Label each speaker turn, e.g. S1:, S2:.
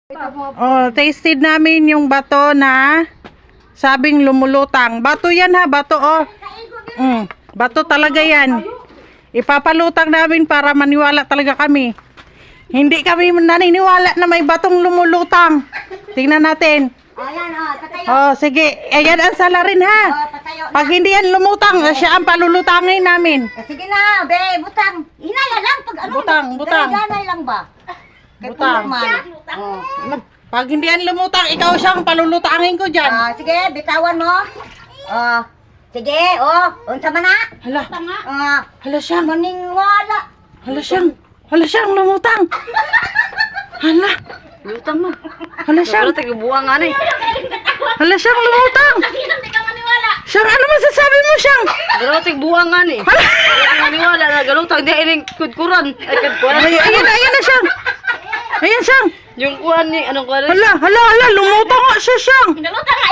S1: Oh, tasted namin yung bato na sabing lumulutang. Bato yan ha, bato oh. Bato talaga yan. Ipapalutang namin para maniwala talaga kami. Hindi kami naniniwala na may batong lumulutang. Tingnan natin.
S2: Ayan, tatayo.
S1: Oh, sige. Ayan ang salarin ha.
S2: Tatayo na.
S1: Pag hindi yan lumutang, siya ang palulutangin namin.
S2: Sige na, be, butang. Hinala lang pag ano.
S1: Butang.
S2: Ganay lang ba?
S1: Butang.
S2: Oh.
S1: Pag hindi yan lumutang, ikaw siyang palulutangin ko dyan.
S2: Sige, bitawan mo. Sige, unsa man na?
S1: Hala. Hala siyang.
S2: Maningwala.
S1: Hala siyang lumutang. Hala.
S3: Lutang mo.
S1: Hala siyang.
S3: Pero taga-buwang nga na eh.
S1: Hala siyang lumutang. Siyang, ano masasabi mo siyang?
S3: Pero taga-buwang nga na eh. Maniwala na galutang di ining kudkuran. Ay kudkuran.
S1: Ayan na siyang. Ayan siyang.
S3: Yung kuhan ni, anong kuhan ni?
S1: Hala, lumutang nga siya siyang.
S2: Galutang nga